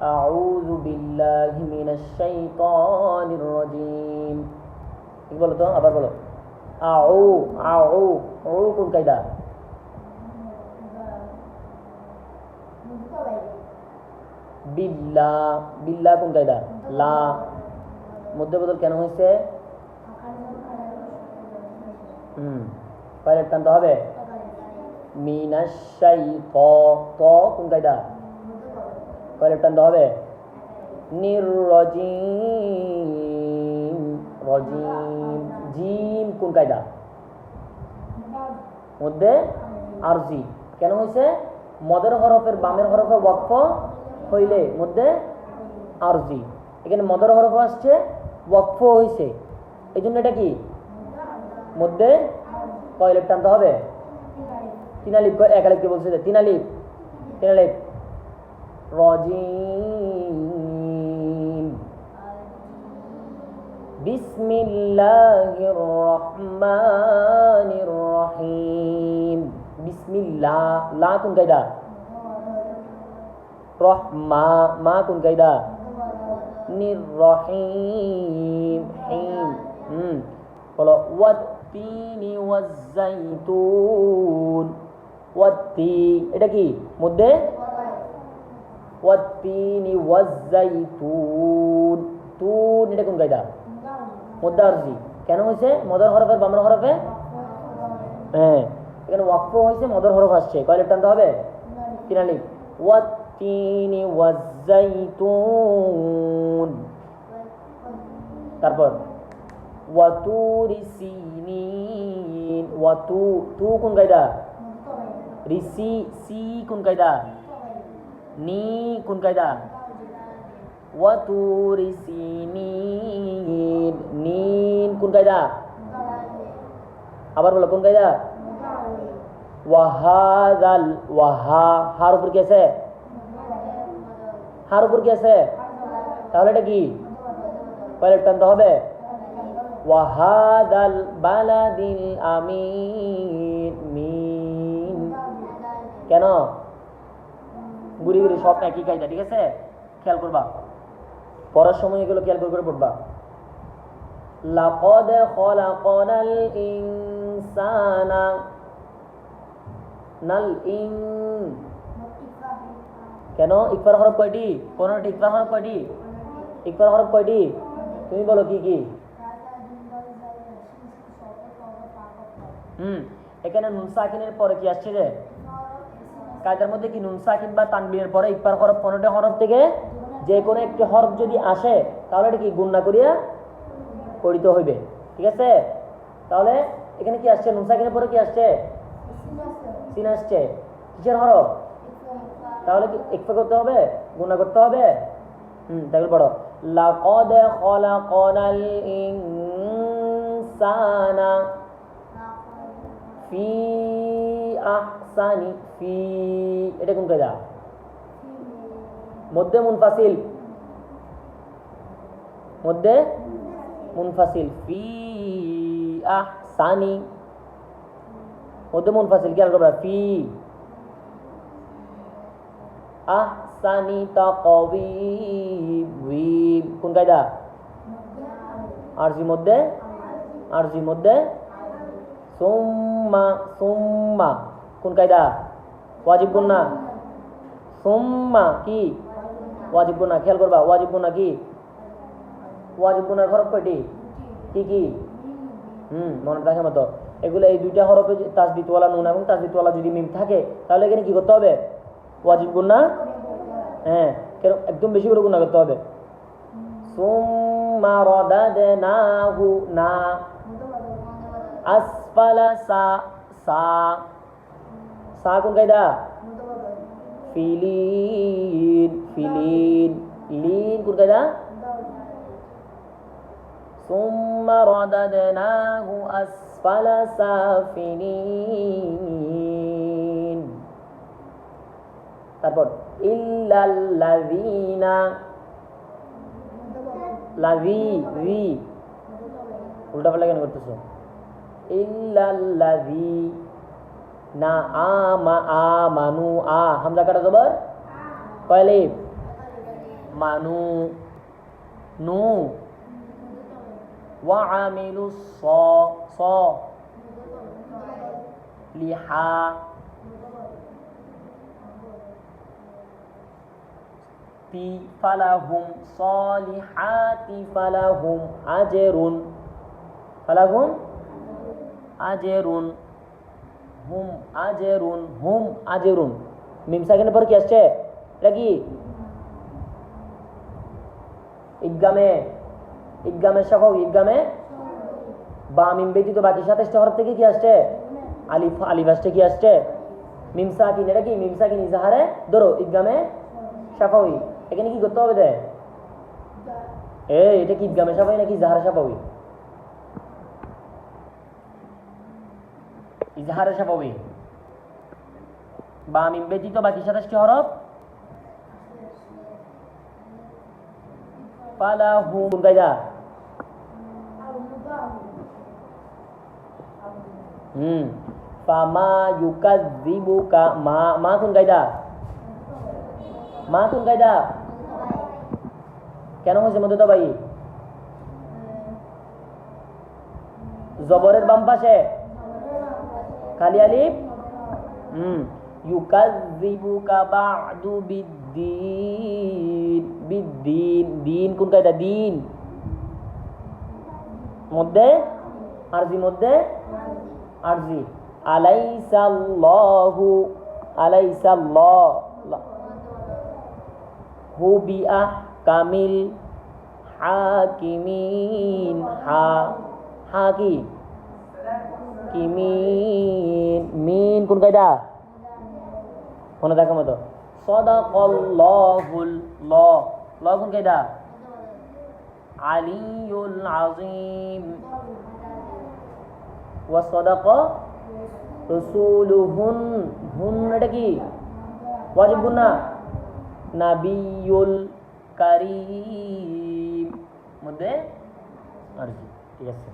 আউযু বিল্লাহি মিনাশ শাইতানির রাজিম। কি বলো তো, আবার বলো। আউ আউ উ কোন কায়দা? বিল্লাহ বিল্লাহ কোন কায়দা? লা মধ্যে বদল কেন হয়েছে? পাইলেট টানতে হবে। মিনাশ শাইত কোন কায়দা? পাইলেট টানতে হবে। নির্রজিম রজিম জিম কোন কায়দা? মধ্যে আরজি কেন হয়েছে? মদের হরফের বামের হরফে ওয়াকফ হইলে মধ্যে আরজি। এখানে মদের হরফ আসছে, ওয়াকফ হয়েছে, এই জন্য এটা কি মধ্যে কয়লেট টানতে হবে। তিন আলিফ এক আলিফকে বলছে যে তিন আলিফ রজিম। বিসমিল্লাহির রহমানির রহিম। বিসমিল্লাহ লা কোন কায়দা? রহমা মা কোন কায়দা? নির্রহিম হিম। বলো ওয়াত্তিনি ওয়াজ্জাইতুন। ওয়াত্তি এটা কি মধ্যে? ওয়াত্তিনি ওয়াজ্জাইতুন তুন এটা কোন কায়দা? মধ্যে আরজি কেন হয়েছে? মদর হরফের বামের হরফে হ্যাঁ এখানে ওয়াকফ হয়েছে, মদর হরফ আসছে, কয় আলিফ টানতে হবে? তিন আলিফ। ওয়াত্তিনি ওয়াজ্জাইতুন। তারপর ওয়াতুরি সিনিন। ওয়াতু তু কোন কায়দা? রিসি সি কোন কায়দা? নি কোন কায়দা? ওয়াতুরি সিনিন নিন কোন কায়দা? আবার বলো কোন কায়দা? ওয়াহাদাল ওয়াহা হার উপর কি আছে? হার উপর কি আছে? তাহলে এটা কি কয়লেট টানতে হবে? ওয়াহাদাল বালাদিল আমিন মিন। কেন? গুড়ি গুড়ি সব একই কায়দা, ঠিক আছে? খেয়াল করবা, পড়ার সময় এগুলো খেয়াল করে পড়বা। লাকাদ খলাকনাল ইনসানা নাল ইন। কেন? ইকফার হরফ কয়টি? 15টি। ইকফার হরফ কয়টি? ইকফার হরফ কয়টি? তুমি বলো কি কি? এখানে নুন সাকিনের পরে কি আসছে রে? কায়দার মধ্যে কি নুন সাকিন বা তানবিনের পরে ইকফার হরফ 15টি হরফ থেকে যে কোনো একটি হরফ যদি আসে তাহলে এটা কি গুণনা করিয়া পড়িতে হইবে, ঠিক আছে? তাহলে এখানে কি আসছে? নুন সাকিনের পরে কি আসছে? সিন আসছে। কিসের হরফ? তাহলে কি ইকফা করতে হবে, গুণনা করতে হবে? তাহলে পড়ো লাকাদ খলাকনাল ইনসানা ফি আহসানি ফি এটা কোন কায়দা? মধ্যে মুনফাসিল, মধ্যে মুনফাসিল। ফি আহসানি মধ্যে মুনফাসিল, খেয়াল করবা। ফি আহসানি তাকওয়িম কোন কায়দা? আরজি মধ্যে আরজি মধ্যে। সুম্মা সুম্মা কোন কায়দা? ওয়াজিব গুন্না। সুম্মা কি? ওয়াজিব গুন্না, খেয়াল করবা। ওয়াজিব গুন্না কি? ওয়াজিব গুন্নার হরফ কয়টি? কি কি? মনে রাখার মতো এগুলো এই দুইটা হরফে তাসদিদওয়ালা নুন এবং তাসদিদওয়ালা যদি মিম থাকে তাহলে এখানে কি করতে হবে? ওয়াজিব গুন্না, হ্যাঁ একদম বেশি করে গুন্না করতে হবে। সুম্মা রাদাদনাহু না আসফালা সা সা সা কোন কায়দা? ফিলিন ফিলিন লিন কোন কায়দা? সুম্মা রাদাদনাহু আসফালা সাফিলিন। তারপর ইল্লাল্লাযীনা লাযী রি উল্টা পাল্টা কেন করতেছো? ইল্লাল্লাযী না আমানু আ হামজা কাটা জবর কয় আলিফ? মানু নু ওয়া আমিলু স লিহা তি ফালাহুম সলিহাতি ফালাহুম আজরুন হুম আজরুন মিম সাকিনের পর কি আসছে এটা কি ঈদগামে শাফাউই ঈদগামে বা মিম ব্যতীত বাকি 27টা হরফ থেকে কি আসছে আলিফ আসছে কি আসছে মিম সাকিন এটা কি মিম সাকিন ইজাহারে ধরো ঈদগামে শাফাউই এখানে কি করতে হবে এটা কি ঈদগামে শাফাউই নাকি ইজাহারে শাফাউই ইজাহারে শাফাউই বা মিম ব্যতীত বাকি 27টি হরফ ফালাহুম কোন কায়দা ফামা ইউকাযযিবুকা মা কোন কায়দা কেন হয়েছে মধ্যে তো ভাই জবরের বাম পাশে খালি আলিফ ইউকাযযিবুকা বা'দু বিদ্দিন দিন কোন কায়দা দিন মধ্যে আরজি আলাইসাল্লাহু বিআহকামিল হাকিমিন হা কি কিমিন মিন কোন কায়দা মনে দেখা মতো সাদাকাল্লাহুল ল কোন কায়দা আলিয়ুল আযীম ওয়া সাদাকা রাসূলুহুন এটা কি ওয়াজিব গুন্না নাবিয়ুল কারীম মধ্যে আরজি ঠিক আছে।